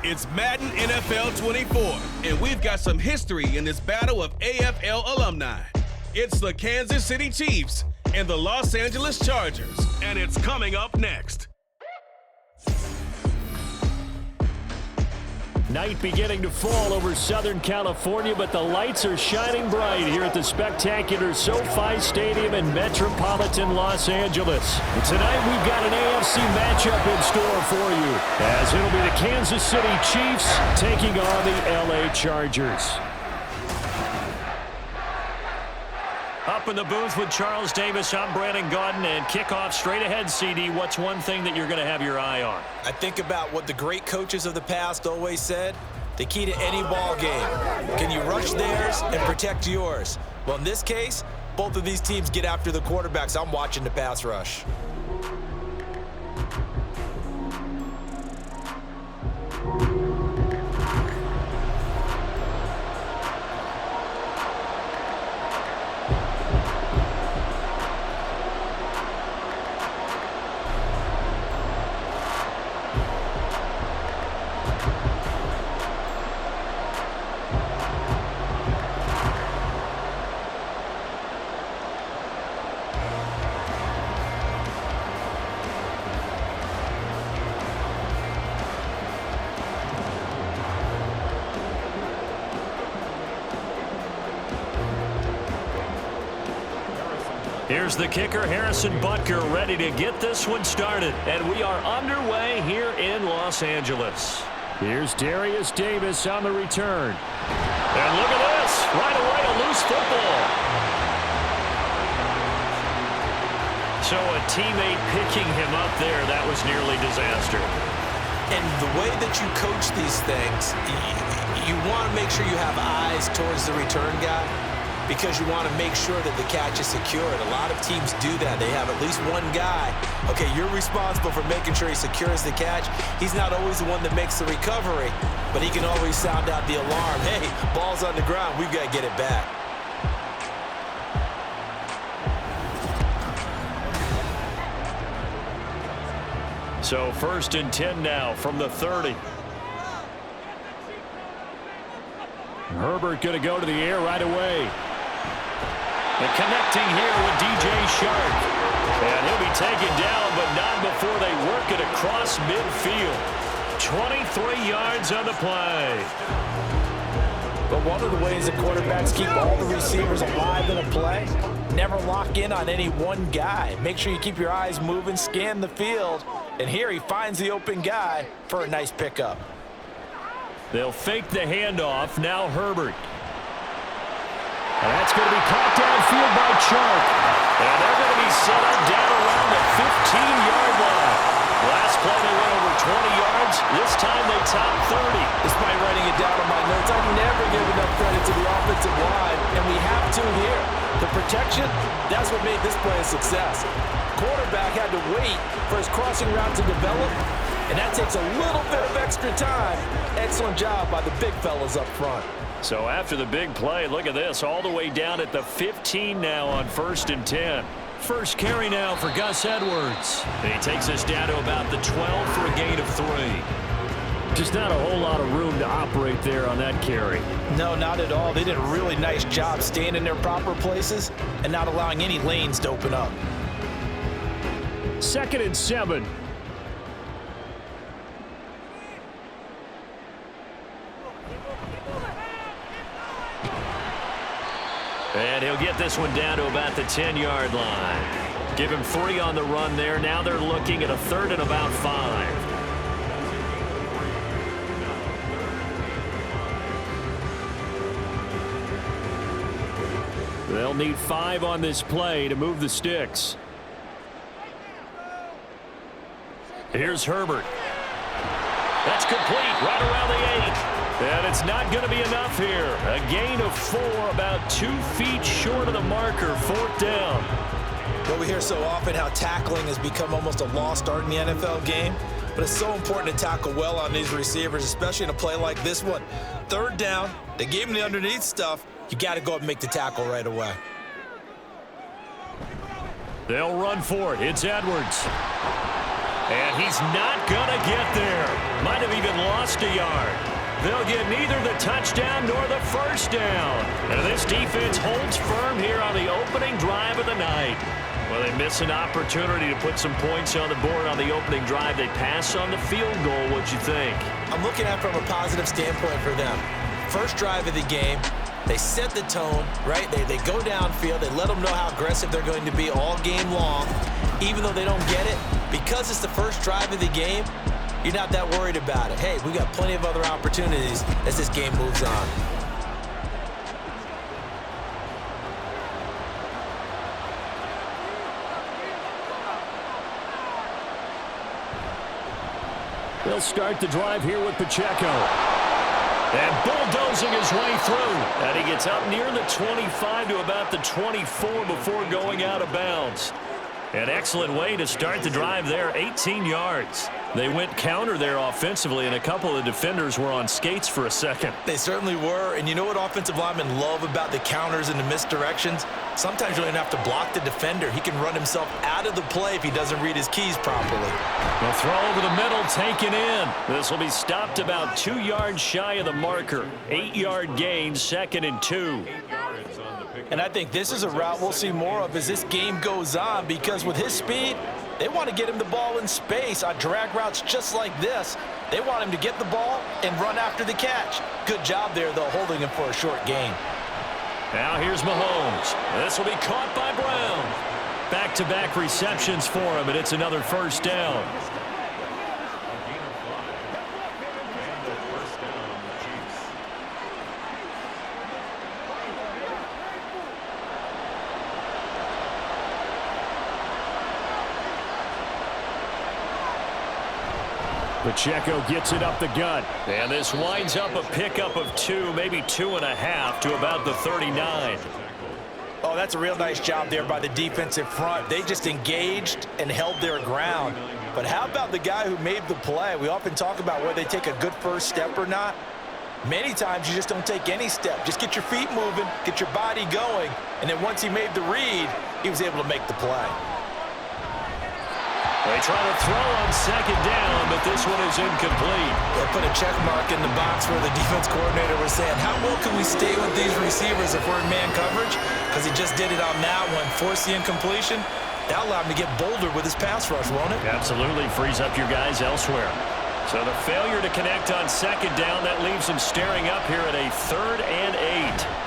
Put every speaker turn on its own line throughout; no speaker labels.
It's Madden NFL 24, and we've got some history in this battle of AFL alumni. It's the Kansas City Chiefs and the Los Angeles Chargers, and it's coming up next.
Night beginning to fall over Southern California, but the lights are shining bright here at the spectacular SoFi Stadium in metropolitan Los Angeles. And tonight we've got an AFC matchup in store for you, as it'll be the Kansas City Chiefs taking on the LA Chargers. Up in the booth with Charles Davis, I'm Brandon Gaudin, and kickoff straight ahead, CD. What's one thing that you're going to have your eye on?
I think about what the great coaches of the past always said. The key to any ball game. Can you rush theirs and protect yours? Well, in this case, both of these teams get after the quarterbacks. I'm watching the pass rush.
Here's the kicker, Harrison Butker, ready to get this one started. And we are underway here in Los Angeles. Here's Darius Davis on the return. And look at this. Right away, a loose football. So a teammate picking him up there, that was nearly disaster.
And the way that you coach these things, you want to make sure you have eyes towards the return guy, because you want to make sure that the catch is secured. A lot of teams do that. They have at least one guy. Okay, you're responsible for making sure he secures the catch. He's not always the one that makes the recovery, but he can always sound out the alarm. Hey, ball's on the ground. We've got to get it back.
So 1st and 10 now from the 30. Herbert going to go to the air right away. And connecting here with DJ Shark. And he'll be taken down, but not before they work it across midfield. 23 yards on the play.
But one of the ways that quarterbacks keep all the receivers alive in a play, never lock in on any one guy. Make sure you keep your eyes moving, scan the field. And here he finds the open guy for a nice pickup.
They'll fake the handoff. Now Herbert. And that's going to be caught downfield by Chark. And they're going to be set up down around the 15-yard line. Last play they went over 20 yards. This time they top 30.
Despite writing it down on my notes, I've never given enough credit to the offensive line, and we have to here. The protection, that's what made this play a success. Quarterback had to wait for his crossing route to develop, and that takes a little bit of extra time. Excellent job by the big fellas up front.
So after the big play, look at this, all the way down at the 15 now on 1st and 10. First carry now for Gus Edwards. And he takes us down to about the 12 for a gain of 3. Just not a whole lot of room to operate there on that carry.
No, not at all. They did a really nice job staying in their proper places and not allowing any lanes to open up.
2nd and 7. And he'll get this one down to about the 10-yard line. Give him 3 on the run there. Now they're looking at a 3rd and about 5. They'll need 5 on this play to move the sticks. Here's Herbert. That's complete right around the 8. And it's not going to be enough here. A gain of 4, about 2 feet short of the marker, 4th down.
Well, we hear so often how tackling has become almost a lost art in the NFL game, but it's so important to tackle well on these receivers, especially in a play like this one. 3rd down, they gave him the underneath stuff. You got to go up and make the tackle right away.
They'll run for it. It's Edwards. And he's not going to get there. Might have even lost a yard. They'll get neither the touchdown nor the first down. And this defense holds firm here on the opening drive of the night. Well, they miss an opportunity to put some points on the board on the opening drive. They pass on the field goal. What'd you think?
I'm looking at it from a positive standpoint for them. First drive of the game, they set the tone, right? They go downfield. They let them know how aggressive they're going to be all game long. Even though they don't get it, because it's the first drive of the game, you're not that worried about it. Hey, we got plenty of other opportunities as this game moves on.
They'll start the drive here with Pacheco. And bulldozing his way through. And he gets up near the 25 to about the 24 before going out of bounds. An excellent way to start the drive there, 18 yards. They went counter there offensively, and a couple of defenders were on skates for a second.
They certainly were, and you know what offensive linemen love about the counters and the misdirections? Sometimes you don't even have to block the defender. He can run himself out of the play if he doesn't read his keys properly.
The throw over the middle, taken in. This will be stopped about 2 yards shy of the marker. 8-yard gain, 2nd and 2.
And I think this is a route we'll see more of as this game goes on, because with his speed, they want to get him the ball in space on drag routes just like this. They want him to get the ball and run after the catch. Good job there, though, holding him for a short gain.
Now here's Mahomes. This will be caught by Brown. Back-to-back receptions for him, and it's another first down. Pacheco gets it up the gut. And this winds up a pickup of 2, maybe 2.5 to about the 39.
Oh, that's a real nice job there by the defensive front. They just engaged and held their ground. But how about the guy who made the play? We often talk about whether they take a good first step or not. Many times you just don't take any step. Just get your feet moving, get your body going, and then once he made the read, he was able to make the play.
They try to throw on second down, but this one is incomplete.
They put a check mark in the box where the defense coordinator was saying, how well can we stay with these receivers if we're in man coverage? Because he just did it on that one, forced the incompletion. That'll allow him to get bolder with his pass rush, won't it?
Absolutely, frees up your guys elsewhere. So the failure to connect on second down, that leaves him staring up here at a 3rd and 8.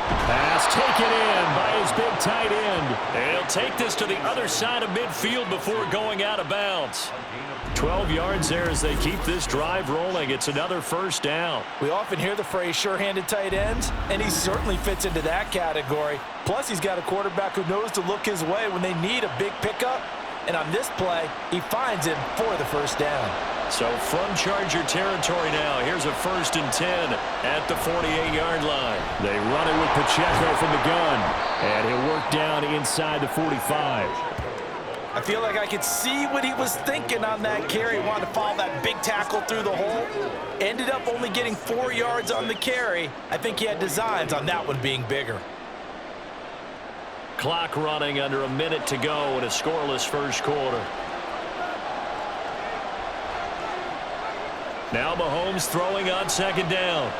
Pass taken in by his big tight end. And he'll take this to the other side of midfield before going out of bounds. 12 yards there as they keep this drive rolling. It's another first down.
We often hear the phrase sure-handed tight ends, and he certainly fits into that category. Plus, he's got a quarterback who knows to look his way when they need a big pickup. And on this play, he finds him for the first down.
So from Charger territory now, here's a 1st and 10 at the 48-yard line. They run it with Pacheco from the gun, and he'll work down inside the 45.
I feel like I could see what he was thinking on that carry. He wanted to follow that big tackle through the hole. Ended up only getting 4 yards on the carry. I think he had designs on that one being bigger.
Clock running under a minute to go in a scoreless first quarter. Now Mahomes throwing on second down.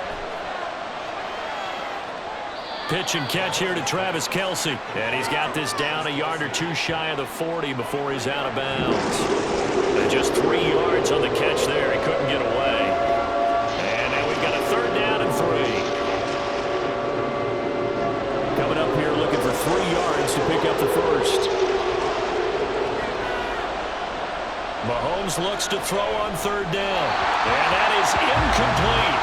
Pitch and catch here to Travis Kelce. And he's got this down a yard or 2 shy of the 40 before he's out of bounds. And just 3 yards on the catch there. He couldn't get away. And now we've got a 3rd down and 3. Coming up here looking for 3 yards to pick up the first. Mahomes looks to throw on 3rd down. And that is incomplete.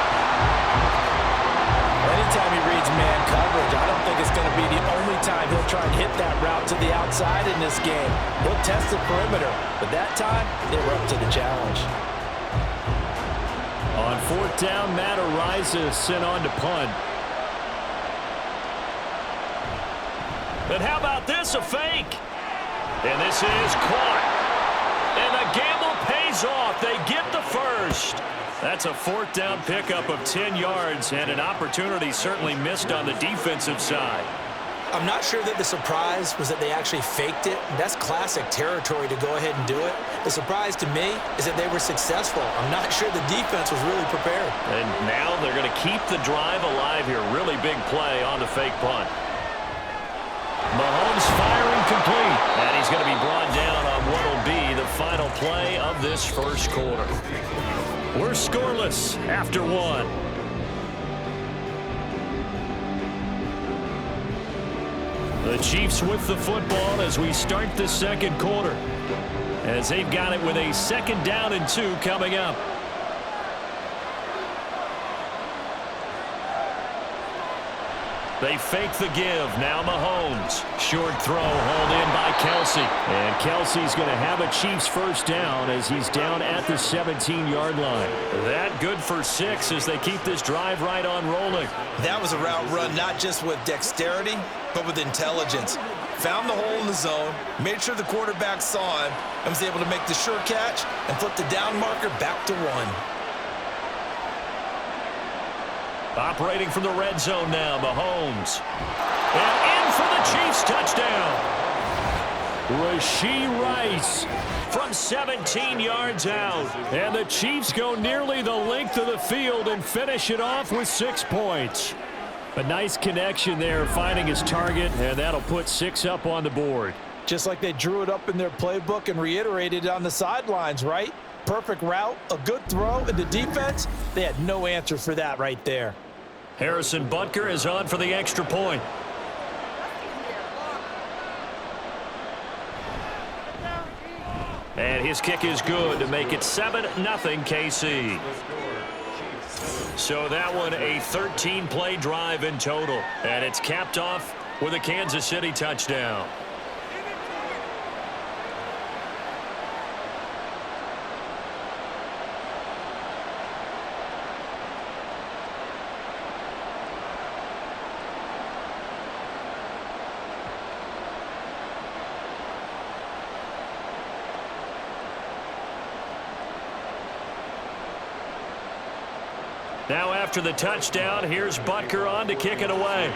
Anytime he reads man coverage, I don't think it's going to be the only time he'll try and hit that route to the outside in this game. He'll test the perimeter, but that time, they were up to the challenge.
On 4th down, Matt Ariza sent on to punt. And how about this, a fake? And this is caught. And the gamble pays off. They get the first. That's a 4th down pickup of 10 yards and an opportunity certainly missed on the defensive side.
I'm not sure that the surprise was that they actually faked it. That's classic territory to go ahead and do it. The surprise to me is that they were successful. I'm not sure the defense was really prepared.
And now they're going to keep the drive alive here. Really big play on the fake punt. Mahomes firing complete. And he's going to be brought down on what will be the final play of this first quarter. We're scoreless after one. The Chiefs with the football as we start the second quarter, as they've got it with a 2nd down and 2 coming up. They fake the give. Now Mahomes. Short throw hauled in by Kelsey. And Kelsey's going to have a Chiefs first down as he's down at the 17-yard line. That good for 6 as they keep this drive right on rolling.
That was a route run not just with dexterity, but with intelligence. Found the hole in the zone, made sure the quarterback saw him, and was able to make the sure catch and flip the down marker back to 1.
Operating from the red zone now, Mahomes. And in for the Chiefs touchdown. Rashee Rice from 17 yards out. And the Chiefs go nearly the length of the field and finish it off with 6 points. A nice connection there, finding his target, and that'll put 6 up on the board.
Just like they drew it up in their playbook and reiterated on the sidelines, right? Perfect route, a good throw, and the defense, they had no answer for that right there.
Harrison Butker is on for the extra point. And his kick is good to make it 7-0 KC. So that one a 13-play drive in total. And it's capped off with a Kansas City touchdown. Now after the touchdown, here's Butker on to kick it away.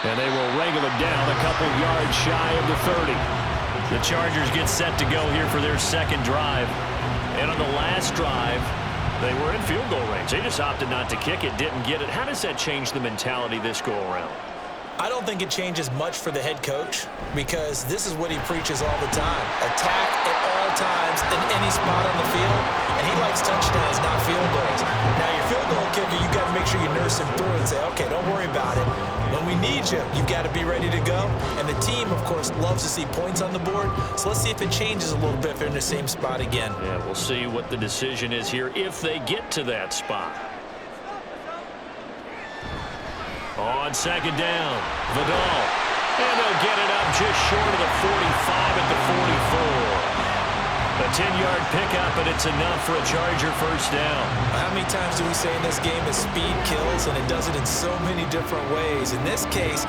And they will wrangle him down a couple yards shy of the 30. The Chargers get set to go here for their second drive. And on the last drive, they were in field goal range. They just opted not to kick it, didn't get it. How does that change the mentality this go around?
I don't think it changes much for the head coach because this is what he preaches all the time. Attack at all times in any spot on the field, and he likes touchdowns, not field goals. Now, your field goal kicker, you've got to make sure you nurse him through and say, okay, don't worry about it. When we need you, you've got to be ready to go. And the team, of course, loves to see points on the board, so let's see if it changes a little bit if they're in the same spot again.
Yeah, we'll see what the decision is here if they get to that spot. On second down, Vidal. And they'll get it up just short of the 45 at the 44. A 10-yard pickup, and it's enough for a Charger first down.
How many times do we say in this game is speed kills, and it does it in so many different ways. In this case,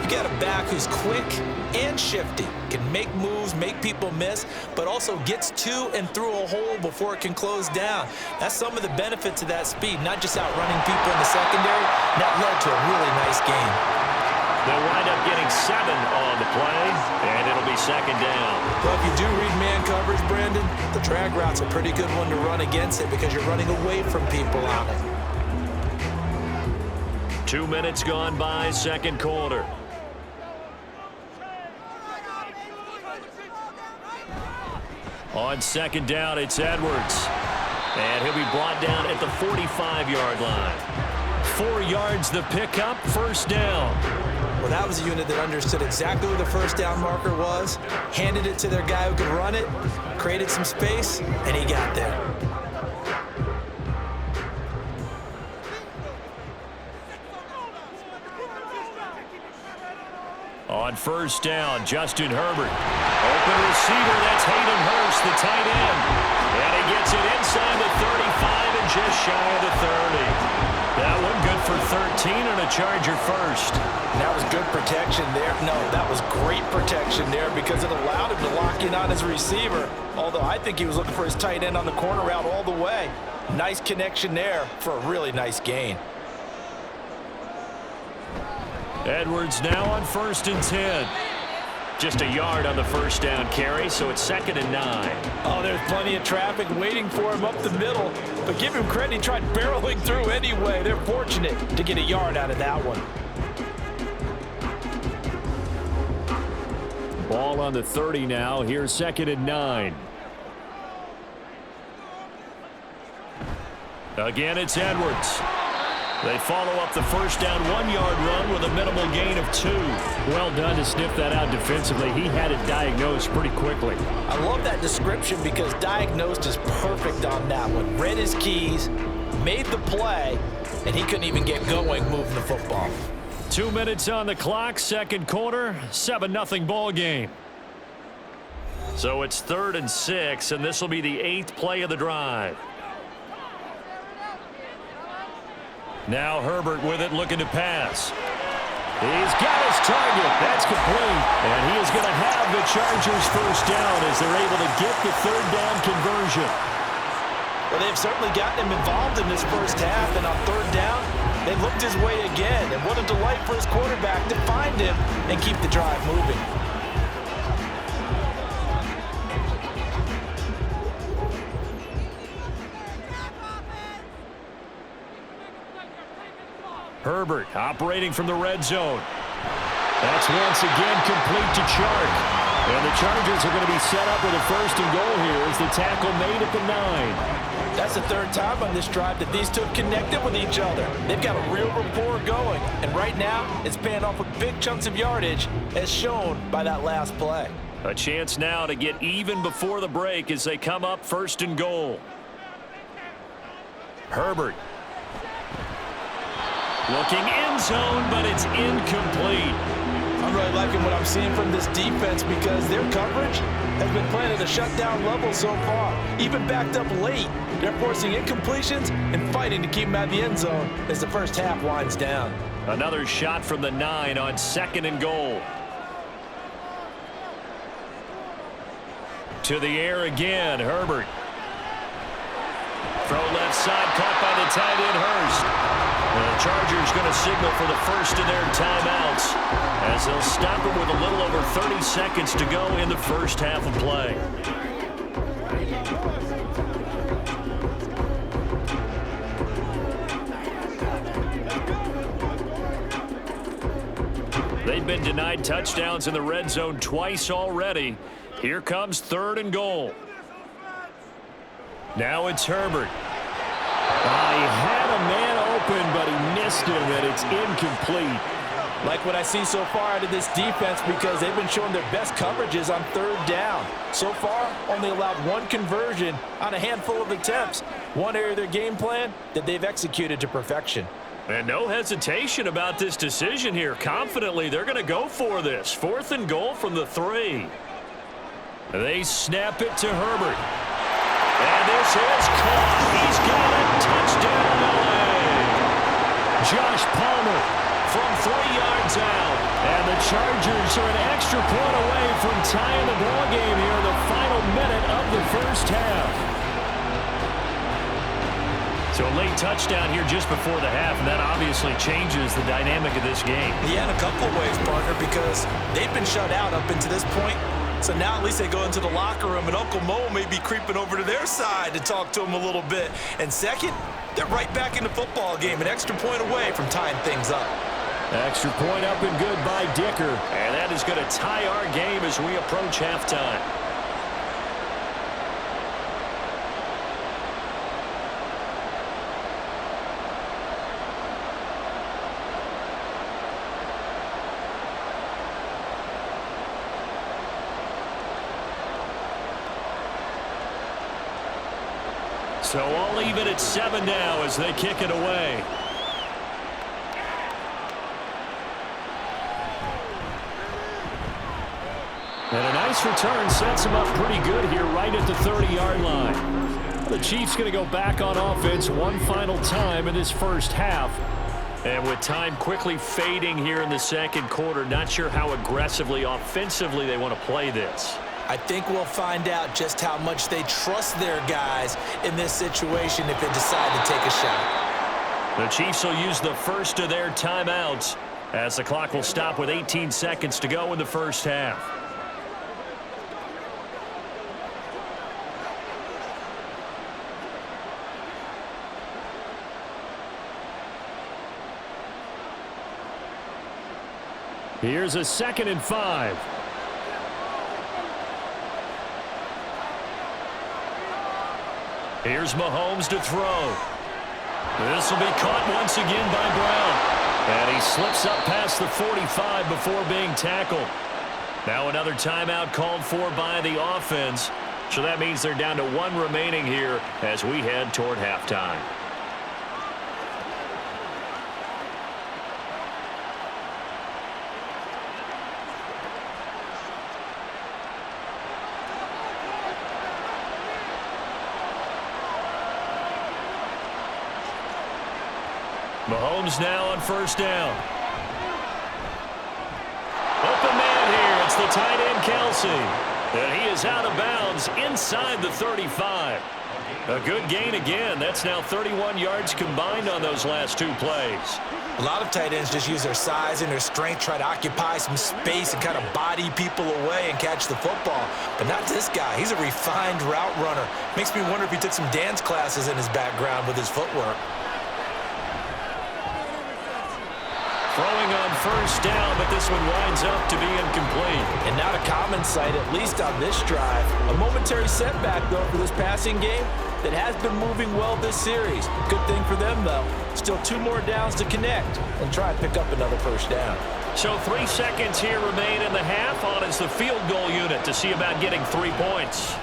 you got a back who's quick and shifty, can make moves, make people miss, but also gets to and through a hole before it can close down. That's some of the benefits of that speed, not just outrunning people in the secondary. That led to a really nice game.
They'll wind up getting 7 on the play, and it'll be second down.
Well, if you do read man coverage, Brandon, the drag route's a pretty good one to run against it because you're running away from people on it.
2 minutes gone by, second quarter. On second down, it's Edwards. And he'll be brought down at the 45-yard line. 4 yards the pickup, first down.
Well, that was a unit that understood exactly where the first down marker was, handed it to their guy who could run it, created some space, and he got there.
On first down, Justin Herbert. Open receiver, that's Hayden Hurst, the tight end. And he gets it inside the 35 and just shy of the 30. That one good for 13 and a Charger first.
And that was good protection there. No, that was great protection there because it allowed him to lock in on his receiver. Although I think he was looking for his tight end on the corner route all the way. Nice connection there for a really nice gain.
Edwards now on 1st and 10. Just a yard on the first down carry, so it's 2nd and 9.
Oh, there's plenty of traffic waiting for him up the middle. But give him credit, he tried barreling through anyway. They're fortunate to get a yard out of that one.
Ball on the 30 now. Here's 2nd and 9. Again, it's Edwards. They follow up the first down 1-yard run with a minimal gain of 2. Well done to sniff that out defensively. He had it diagnosed pretty quickly.
I love that description because diagnosed is perfect on that one. Read his keys, made the play, and he couldn't even get going moving the football.
2 minutes on the clock, second quarter, 7-0 ball game. So it's 3rd and 6, and this will be the 8th play of the drive. Now Herbert with it, looking to pass. He's got his target. That's complete. And he is going to have the Chargers first down as they're able to get the 3rd down conversion.
Well, they've certainly gotten him involved in this first half, and on 3rd down, they looked his way again. And what a delight for his quarterback to find him and keep the drive moving.
Herbert operating from the red zone. That's once again complete to Chark. And the Chargers are going to be set up with a 1st and goal here as the tackle made at the 9.
That's the 3rd time on this drive that these two have connected with each other. They've got a real rapport going. And right now, it's paying off with big chunks of yardage as shown by that last play.
A chance now to get even before the break as they come up 1st and goal. Herbert. Looking end zone, but it's incomplete.
I'm really liking what I'm seeing from this defense because their coverage has been playing at a shutdown level so far. Even backed up late, they're forcing incompletions and fighting to keep them out of the end zone as the first half winds down.
Another shot from the 9 on 2nd and goal. To the air again, Herbert. Throw left side, caught by the tight end Hurst. And the Chargers going to signal for the first of their timeouts as they'll stop it with a little over 30 seconds to go in the first half of play. They've been denied touchdowns in the red zone twice already. Here comes 3rd and goal. Now it's Herbert. He had a man open, but he missed him, and it's incomplete.
Like what I see so far out of this defense because they've been showing their best coverages on 3rd down. So far, only allowed 1 conversion on a handful of attempts. One area of their game plan that they've executed to perfection.
And no hesitation about this decision here. Confidently, they're going to go for this. 4th and goal from the 3. They snap it to Herbert. And this is caught. He's got a touchdown LA. Josh Palmer from 3 yards out. And the Chargers are an extra point away from tying the ball game here in the final minute of the first half. So a late touchdown here just before the half, and that obviously changes the dynamic of this game.
Yeah, in a couple of ways, partner, because they've been shut out up until this point. So now at least they go into the locker room, and Uncle Mo may be creeping over to their side to talk to them a little bit. And second, they're right back in the football game, an extra point away from tying things up.
Extra point up and good by Dicker. And that is going to tie our game as we approach halftime. So all even at 7 now as they kick it away. And a nice return sets him up pretty good here right at the 30-yard line. The Chiefs going to go back on offense one final time in this first half. And with time quickly fading here in the second quarter, not sure how aggressively, offensively they want to play this.
I think we'll find out just how much they trust their guys in this situation if they decide to take a shot.
The Chiefs will use the first of their timeouts as the clock will stop with 18 seconds to go in the first half. Here's a 2nd and 5. Here's Mahomes to throw. This will be caught once again by Brown. And he slips up past the 45 before being tackled. Now another timeout called for by the offense. So that means they're down to 1 remaining here as we head toward halftime. Mahomes now on first down. Open man here. It's the tight end, Kelsey. And he is out of bounds inside the 35. A good gain again. That's now 31 yards combined on those last 2 plays.
A lot of tight ends just use their size and their strength, try to occupy some space and kind of body people away and catch the football. But not this guy. He's a refined route runner. Makes me wonder if he took some dance classes in his background with his footwork.
Throwing on first down, but this one winds up to be incomplete.
And not a common sight, at least on this drive. A momentary setback, though, for this passing game that has been moving well this series. Good thing for them, though. Still 2 more downs to connect and try and pick up another first down.
So 3 seconds here remain in the half. On is the field goal unit to see about getting 3 points.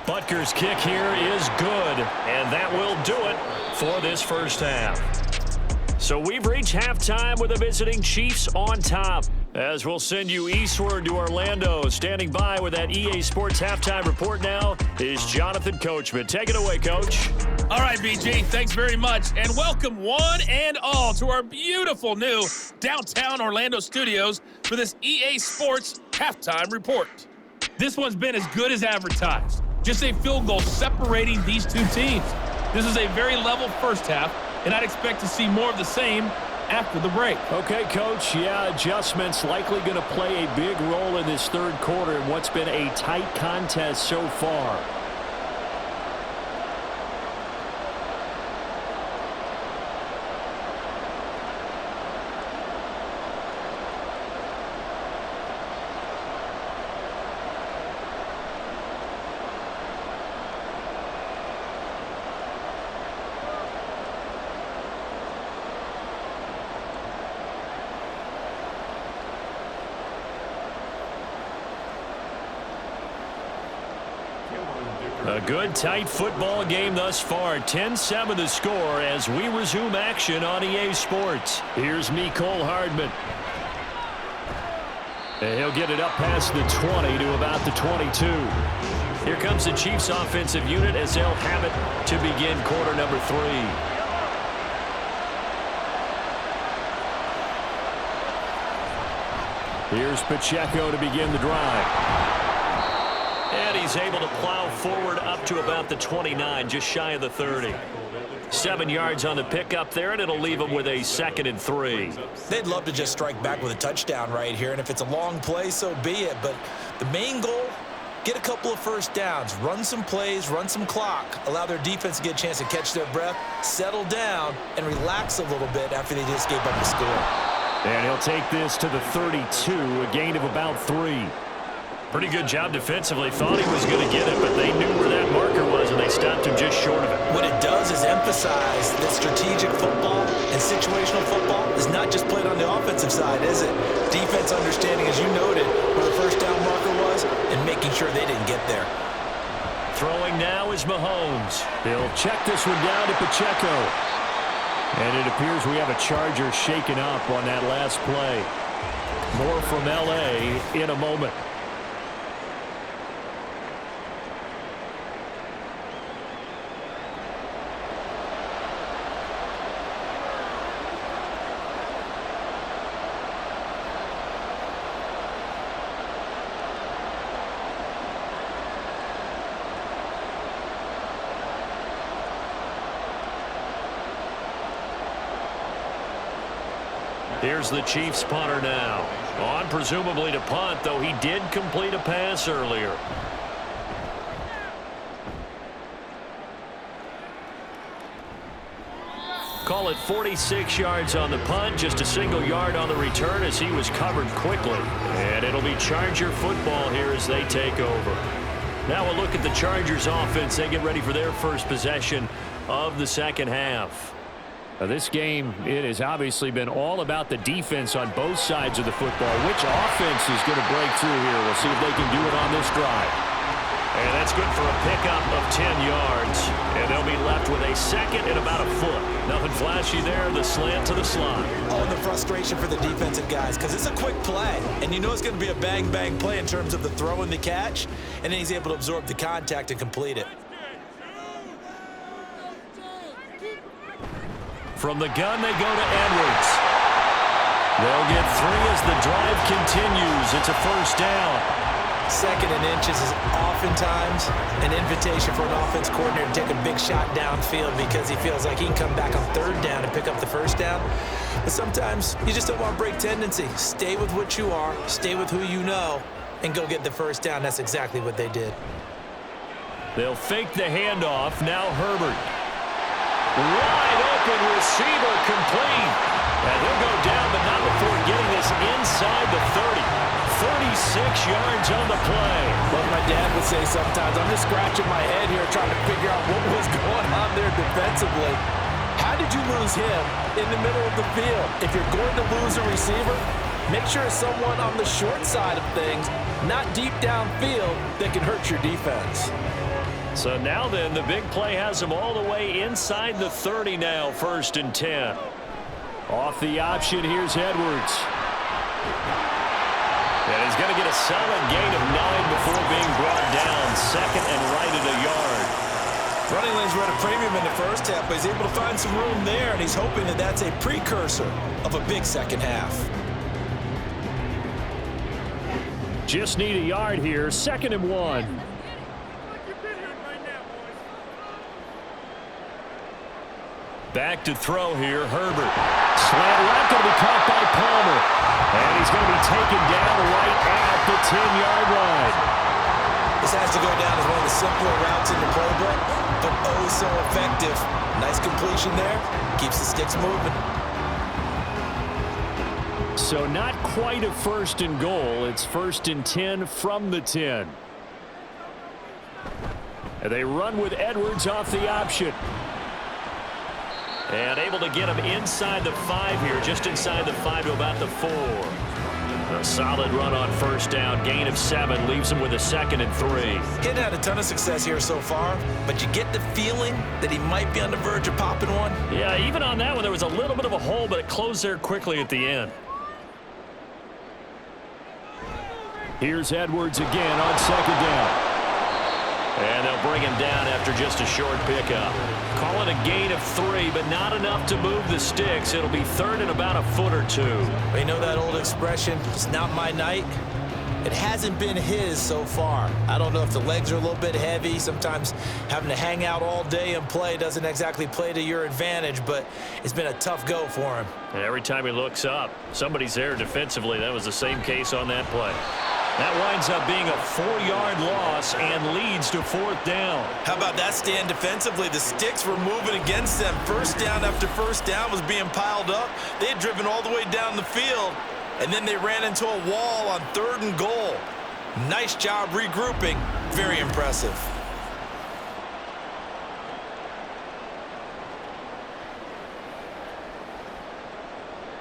Butker's kick here is good, and that will do it for this first half. So we've reached halftime with the visiting Chiefs on top. As we'll send you eastward to Orlando. Standing by with that EA Sports halftime report now is Jonathan Coachman. Take it away, Coach.
All right, BG, thanks very much. And welcome one and all to our beautiful new downtown Orlando studios for this EA Sports halftime report. This one's been as good as advertised. Just a field goal separating these 2 teams. This is a very level first half, and I'd expect to see more of the same after the break.
Okay, Coach. Yeah, adjustments likely going to play a big role in this 3rd quarter in what's been a tight contest so far. A good, tight football game thus far. 10-7 the score as we resume action on EA Sports. Here's Mecole Hardman. And he'll get it up past the 20 to about the 22. Here comes the Chiefs offensive unit as they'll have it to begin quarter number 3. Here's Pacheco to begin the drive. And he's able to plow forward up to about the 29, just shy of the 30. 7 yards on the pickup there, and it'll leave him with a 2nd and 3.
They'd love to just strike back with a touchdown right here, and if it's a long play, so be it. But the main goal, get a couple of first downs, run some plays, run some clock, allow their defense to get a chance to catch their breath, settle down, and relax a little bit after they just gave up the score.
And he'll take this to the 32, a gain of about 3. Pretty good job defensively. Thought he was going to get it, but they knew where that marker was, and they stopped him just short of it.
What it does is emphasize that strategic football and situational football is not just played on the offensive side, is it? Defense understanding, as you noted, where the first down marker was and making sure they didn't get there.
Throwing now is Mahomes. He'll check this one down to Pacheco. And it appears we have a Charger shaken up on that last play. More from L.A. in a moment. Here's the Chiefs punter now. On presumably to punt, though he did complete a pass earlier. Call it 46 yards on the punt, just a single yard on the return as he was covered quickly. And it'll be Charger football here as they take over. Now we'll look at the Chargers offense. They get ready for their first possession of the second half. This game, it has obviously been all about the defense on both sides of the football. Which offense is going to break through here? We'll see if they can do it on this drive. And that's good for a pickup of 10 yards. And they'll be left with a second and about a foot. Nothing flashy there, the slant to the slot.
Oh, and the frustration for the defensive guys, because it's a quick play. And you know it's going to be a bang-bang play in terms of the throw and the catch. And then he's able to absorb the contact and complete it.
From the gun, they go to Edwards. They'll get 3 as the drive continues. It's a first down.
Second and inches is oftentimes an invitation for an offense coordinator to take a big shot downfield because he feels like he can come back on third down and pick up the first down. But sometimes you just don't want to break tendency. Stay with what you are, stay with who you know, and go get the first down. That's exactly what they did.
They'll fake the handoff. Now Herbert. Wide open receiver complete. And he'll go down, but not before getting this inside the 30. 36 yards on the play.
Like my dad would say sometimes, I'm just scratching my head here trying to figure out what was going on there defensively. How did you lose him in the middle of the field? If you're going to lose a receiver, make sure it's someone on the short side of things, not deep downfield, that can hurt your defense.
So now then, the big play has him all the way inside the 30 now, 1st and 10. Off the option, here's Edwards. And he's going to get a solid gain of 9 before being brought down. Second and right at a yard.
Running lanes were at a premium in the first half, but he's able to find some room there, and he's hoping that that's a precursor of a big second half.
Just need a yard here. 2nd and 1. Back to throw here, Herbert. Slant left, going to be caught by Palmer. And he's going to be taken down right at the 10-yard line.
This has to go down as one of the simpler routes in the playbook, but oh so effective. Nice completion there. Keeps the sticks moving.
So not quite a 1st and goal. It's 1st and 10 from the 10. And they run with Edwards off the option. And able to get him inside the 5 here, just inside the 5 to about the 4. A solid run on 1st down, gain of 7, leaves him with a 2nd and 3.
He hadn't had a ton of success here so far, but you get the feeling that he might be on the verge of popping one.
Yeah, even on that one, there was a little bit of a hole, but it closed there quickly at the end. Here's Edwards again on 2nd down. And they'll bring him down after just a short pickup. Call it a gain of 3, but not enough to move the sticks. It'll be 3rd and about a foot or 2.
You know that old expression, it's not my night? It hasn't been his so far. I don't know if the legs are a little bit heavy. Sometimes having to hang out all day and play doesn't exactly play to your advantage, but it's been a tough go for him.
And every time he looks up, somebody's there defensively. That was the same case on that play. That winds up being a 4-yard loss and leads to 4th down.
How about that stand defensively? The sticks were moving against them. First down after first down was being piled up. They had driven all the way down the field, and then they ran into a wall on 3rd and goal. Nice job regrouping. Very impressive.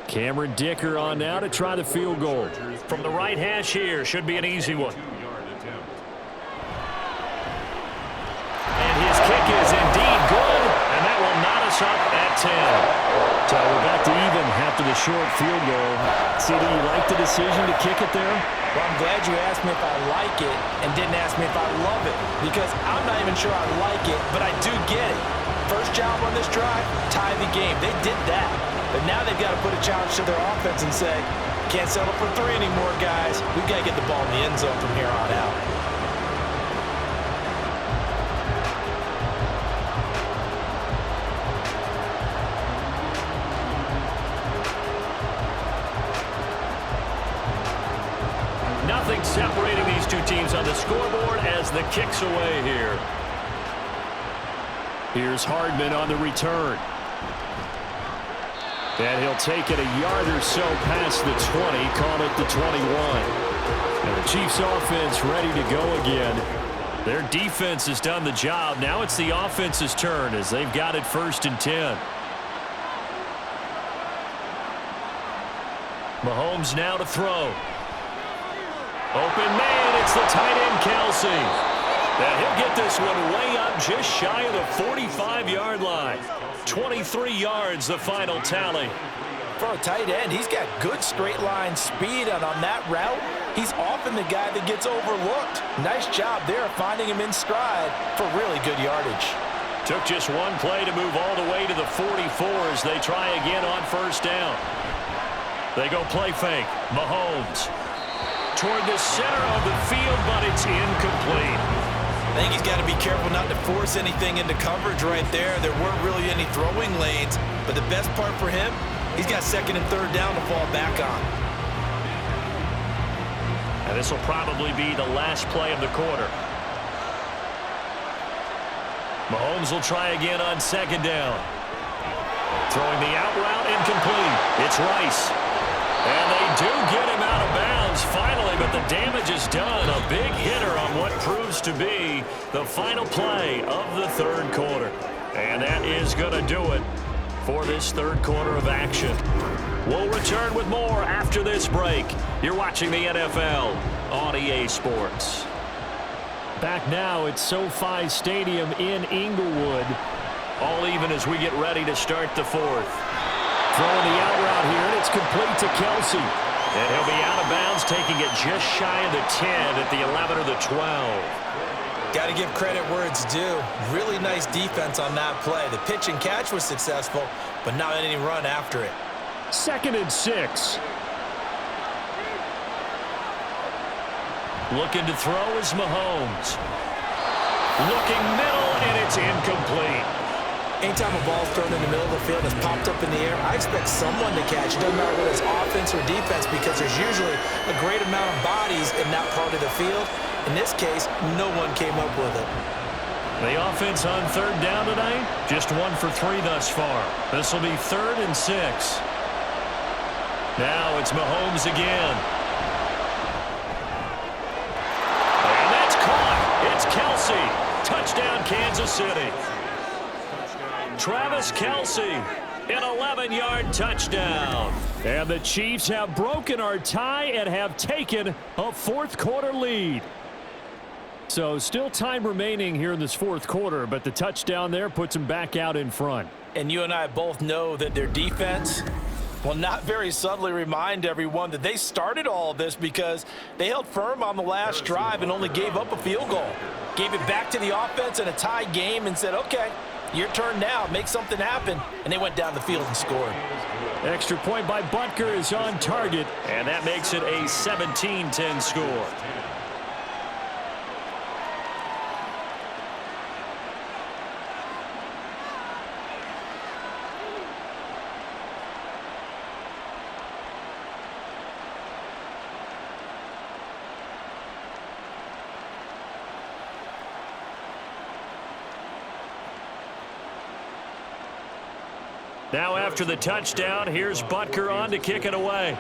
Cameron Dicker on now to try the field goal. From the right hash here, should be an easy one. And his kick is indeed good, and that will knot us up at 10. So we're back to even after the short field goal. CD, you like the decision to kick it there?
Well, I'm glad you asked me if I like it and didn't ask me if I love it, because I'm not even sure I like it, but I do get it. First job on this drive, tie the game. They did that. But now they've got to put a challenge to their offense and say, can't settle for 3 anymore, guys. We've got to get the ball in the end zone from here on out.
separating these two teams on the scoreboard as the kick's away here. Here's Hardman on the return. And he'll take it a yard or so past the 20, call it the 21. And the Chiefs offense ready to go again. Their defense has done the job. Now it's the offense's turn as they've got it 1st and 10. Mahomes now to throw. Open man, it's the tight end Kelsey. And he'll get this one way up just shy of the 45-yard line. 23 yards, the final tally.
For a tight end, he's got good straight line speed, and on that route, he's often the guy that gets overlooked. Nice job there finding him in stride for really good yardage.
Took just one play to move all the way to the 44 as they try again on 1st down. They go play fake. Mahomes toward the center of the field, but it's incomplete.
I think he's got to be careful not to force anything into coverage right there. There weren't really any throwing lanes, but the best part for him, he's got 2nd and 3rd down to fall back on.
And this will probably be the last play of the quarter. Mahomes will try again on 2nd down. Throwing the out route, incomplete. It's Rice. And they do get him out of bounds finally, but the damage is done. A big hitter on what proves to be the final play of the 3rd quarter. And that is going to do it for this 3rd quarter of action. We'll return with more after this break. You're watching the NFL on EA Sports. Back now at SoFi Stadium in Inglewood. All even as we get ready to start the 4th. Throwing the out route here, and it's complete to Kelsey. And he'll be out of bounds, taking it just shy of the 10 at the 11 or the 12.
Got to give credit where it's due. Really nice defense on that play. The pitch and catch was successful, but not any run after it.
2nd and 6. Looking to throw is Mahomes. Looking middle, and it's incomplete.
Anytime a ball's thrown in the middle of the field and it's popped up in the air, I expect someone to catch it. Doesn't matter whether it's offense or defense, because there's usually a great amount of bodies in that part of the field. In this case, no one came up with it.
The offense on 3rd down tonight, just 1 for 3 thus far. This will be 3rd and 6. Now it's Mahomes again. And that's caught. It's Kelsey. Touchdown, Kansas City. Travis Kelsey, an 11-yard touchdown. And the Chiefs have broken our tie and have taken a 4th quarter lead. So still time remaining here in this 4th quarter, but the touchdown there puts them back out in front.
And you and I both know that their defense will not very subtly remind everyone that they started all of this because they held firm on the last drive and only gave up a field goal. Gave it back to the offense in a tie game and said, okay, your turn now, make something happen. And they went down the field and scored.
Extra point by Butker is on target, and that makes it a 17-10 score. Now after the touchdown, here's Butker on to kick it away.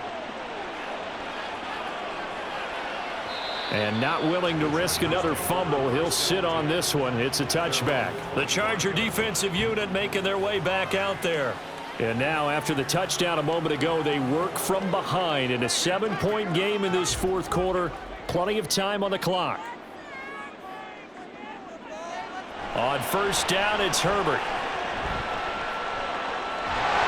And not willing to risk another fumble, he'll sit on this one. It's a touchback. The Charger defensive unit making their way back out there. And now after the touchdown a moment ago, they work from behind in a 7-point game in this 4th quarter. Plenty of time on the clock. On 1st down, it's Herbert.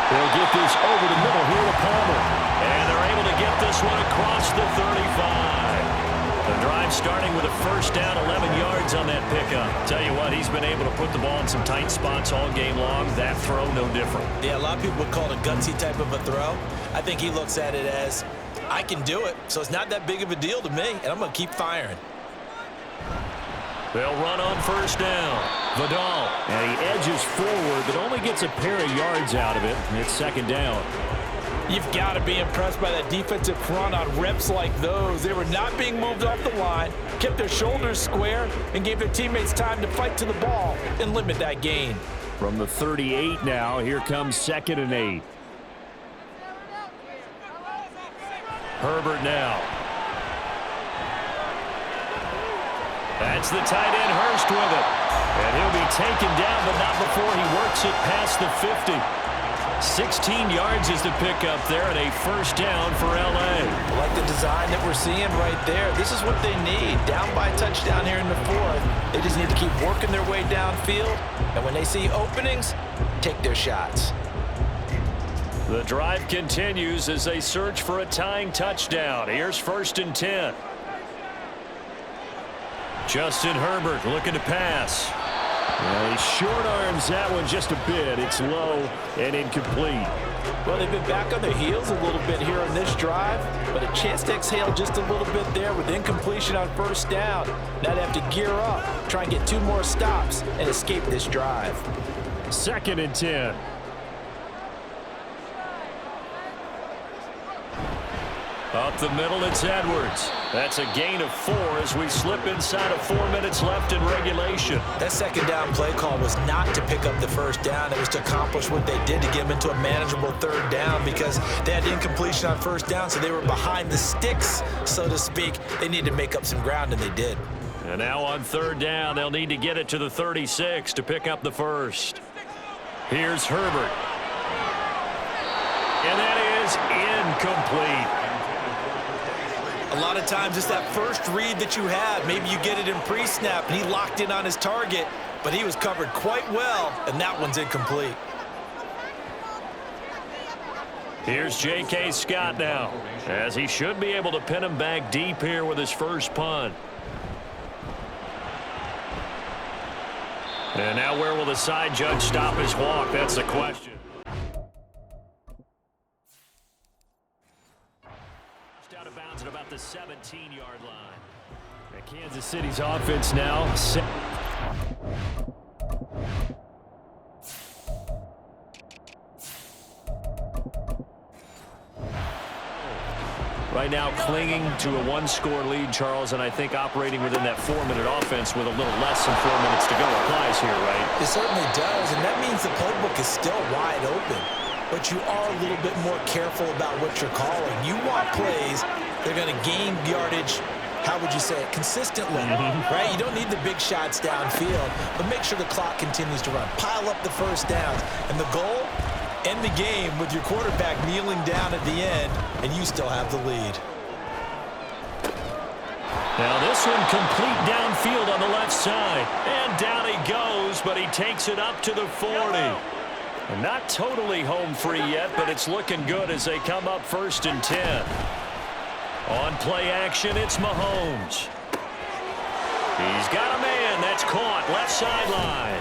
They'll get this over the middle here to Palmer. And they're able to get this one across the 35. The drive starting with a 1st down, 11 yards on that pickup. Tell you what, he's been able to put the ball in some tight spots all game long. That throw, no different.
Yeah, a lot of people would call it a gutsy type of a throw. I think he looks at it as, I can do it, so it's not that big of a deal to me, and I'm going to keep firing.
They'll run on 1st down. Vidal. And he edges forward, but only gets a pair of yards out of it. It's 2nd down.
You've got to be impressed by that defensive front on reps like those. They were not being moved off the line, kept their shoulders square, and gave their teammates time to fight to the ball and limit that gain.
From the 38 now, here comes 2nd and 8. Herbert now. That's the tight end Hurst with it. And he'll be taken down, but not before he works it past the 50. 16 yards is the pickup there, and a first down for L.A.
Like the design that we're seeing right there. This is what they need. Down by a touchdown here in the 4th. They just need to keep working their way downfield. And when they see openings, take their shots.
The drive continues as they search for a tying touchdown. Here's 1st and 10. Justin Herbert looking to pass. Well, he short arms that one just a bit. It's low and incomplete.
Well, they've been back on their heels a little bit here on this drive, but a chance to exhale just a little bit there with incompletion on 1st down. Now they have to gear up, try and get 2 more stops and escape this drive.
2nd and 10. Up the middle, it's Edwards. That's a gain of 4 as we slip inside of 4 minutes left in regulation.
That 2nd down play call was not to pick up the 1st down. It was to accomplish what they did to get them into a manageable 3rd down because they had incompletion on 1st down, so they were behind the sticks, so to speak. They needed to make up some ground, and they did.
And now on 3rd down, they'll need to get it to the 36 to pick up the 1st. Here's Herbert. And that is incomplete.
A lot of times it's that first read that you have. Maybe you get it in pre-snap, and he locked in on his target, but he was covered quite well, and that one's incomplete.
Here's J.K. Scott now, as he should be able to pin him back deep here with his first punt. And now where will the side judge stop his walk? That's the question. Out of bounds at about the 17-yard line. And Kansas City's offense now. Right now clinging to a 1-score lead, Charles, and I think operating within that 4-minute offense with a little less than 4 minutes to go applies here, right?
It certainly does, and that means the playbook is still wide open. But you are a little bit more careful about what you're calling. You want plays that are going to gain yardage, how would you say it, consistently, right? You don't need the big shots downfield, but make sure the clock continues to run. Pile up the 1st downs. And the goal, end the game with your quarterback kneeling down at the end, and you still have the lead.
Now this one complete downfield on the left side. And down he goes, but he takes it up to the 40. Not totally home free yet, but it's looking good as they come up 1st and 10. On play action, it's Mahomes. He's got a man that's caught left sideline.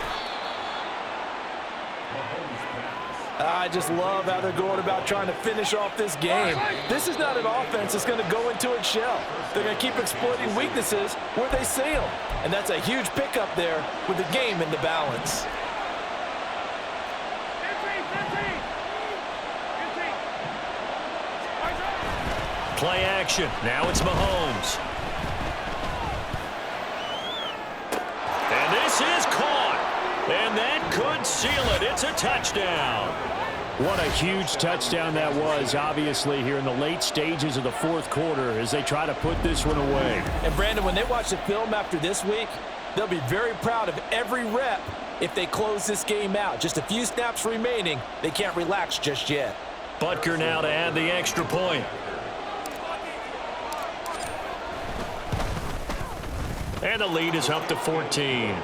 I just love how they're going about trying to finish off this game. This is not an offense that's going to go into its shell. They're going to keep exploiting weaknesses where they see them. And that's a huge pickup there with the game in the balance.
Play action. Now it's Mahomes. And this is caught. And that could seal it. It's a touchdown. What a huge touchdown that was, obviously, here in the late stages of the 4th quarter as they try to put this one away.
And, Brandon, when they watch the film after this week, they'll be very proud of every rep if they close this game out. Just a few snaps remaining. They can't relax just yet.
Butker now to add the extra point. And the lead is up to 14.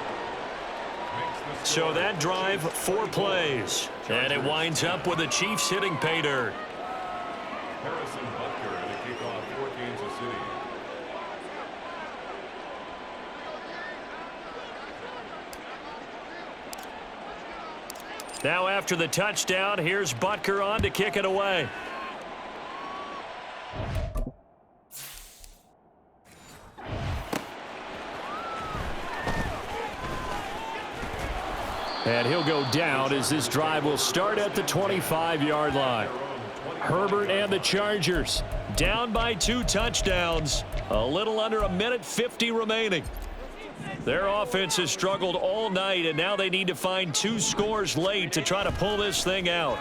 So that drive, 4 plays. And it winds up with the Chiefs hitting pay dirt.
Harrison Butker to kick off for Kansas City.
Now after the touchdown, here's Butker on to kick it away. And he'll go down as this drive will start at the 25-yard line. Herbert and the Chargers down by 2 touchdowns. A little under a minute 50 remaining. Their offense has struggled all night, and now they need to find 2 scores late to try to pull this thing out.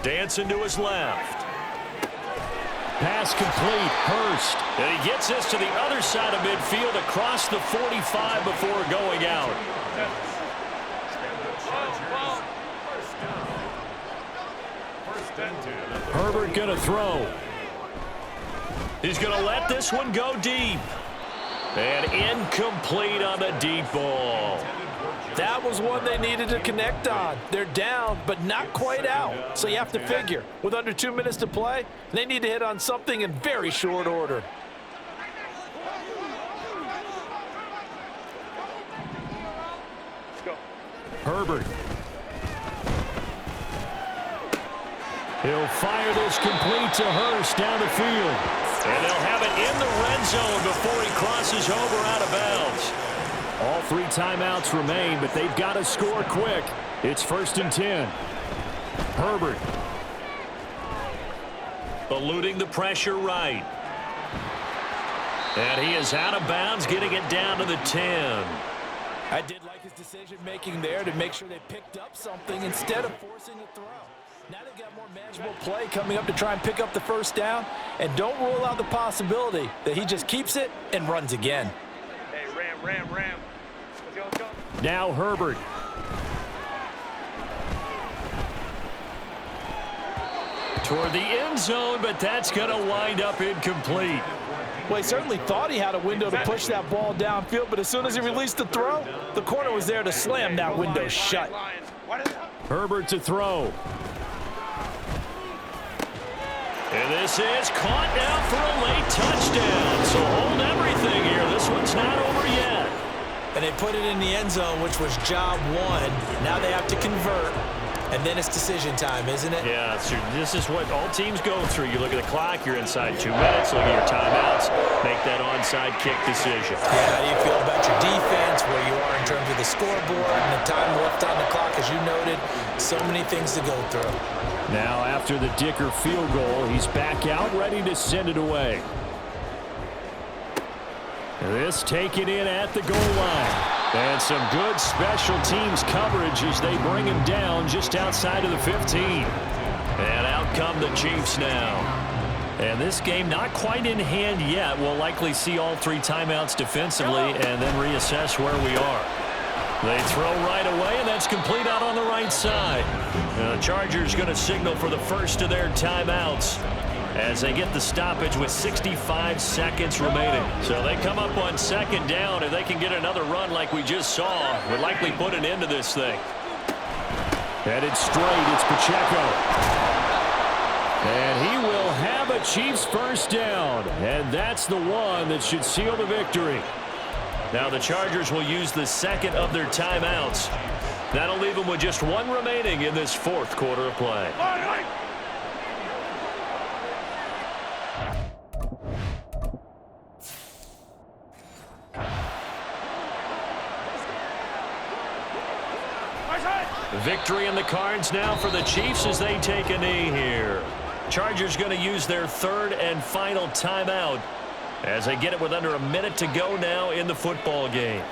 Dancing to his left. Pass complete. Hurst. And he gets this to the other side of midfield across the 45 before going out. Herbert going to throw. He's going to let this one go deep. And incomplete on the deep ball.
That was one they needed to connect on. They're down, but not quite out. So you have to figure, with under 2 minutes to play, they need to hit on something in very short order.
Herbert. He'll fire this complete to Hurst down the field. And they'll have it in the red zone before he crosses over out of bounds. All 3 timeouts remain, but they've got to score quick. It's 1st and 10. Herbert. Eluding the pressure right. And he is out of bounds, getting it down to the 10.
I did like his decision-making there to make sure they picked up something instead of forcing a throw. Now they've got more manageable play coming up to try and pick up the first down, and don't rule out the possibility that he just keeps it and runs again.
Hey, Ram. Let's go.
Now Herbert. Toward the end zone, but that's going to wind up incomplete.
Well, he certainly thought he had a window to push that ball downfield, but as soon as he released the throw, the corner was there to slam that window shut.
Herbert to throw. And this is caught now for a late touchdown. So hold everything here. This one's not over yet.
And they put it in the end zone, which was job 1. Now they have to convert. And then it's decision time, isn't it?
Yeah, this is what all teams go through. You look at the clock, you're inside 2 minutes, look at your timeouts, make that onside kick decision.
Yeah, how do you feel about your defense, where you are in terms of the scoreboard, and the time left on the clock, as you noted? So many things to go through.
Now, after the Dicker field goal, he's back out, ready to send it away. This taken in at the goal line. And some good special teams coverage as they bring him down just outside of the 15. And out come the Chiefs now. And this game not quite in hand yet. We'll likely see all 3 timeouts defensively and then reassess where we are. They throw right away, and that's complete out on the right side. And the Chargers going to signal for the first of their timeouts as they get the stoppage with 65 seconds remaining. So they come up on 2nd down. If they can get another run like we just saw, would likely put an end to this thing. Headed straight, it's Pacheco. And he will have a Chiefs first down. And that's the one that should seal the victory. Now the Chargers will use the 2nd of their timeouts. That'll leave them with just 1 remaining in this 4th quarter of play. Victory in the cards now for the Chiefs as they take a knee here. Chargers going to use their 3rd and final timeout as they get it with under a minute to go now in the football game.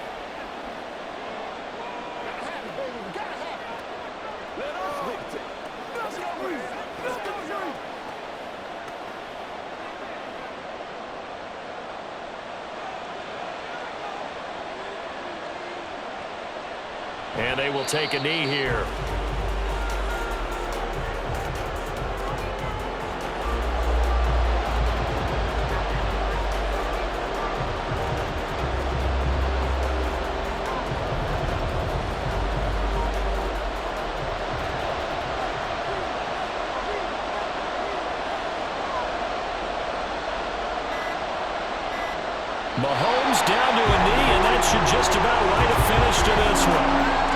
And they will take a knee here. Mahomes down to a knee, and that should just about write a finish to this one.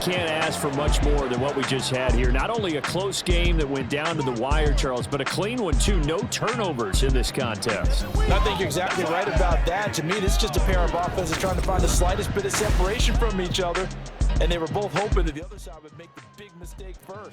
can't ask for much more than what we just had here. Not only a close game that went down to the wire, Charles, but a clean one, too. No turnovers in this contest.
I think you're exactly right about that. To me, this is just a pair of offenses trying to find the slightest bit of separation from each other, and they were both hoping that the other side would make the big mistake first.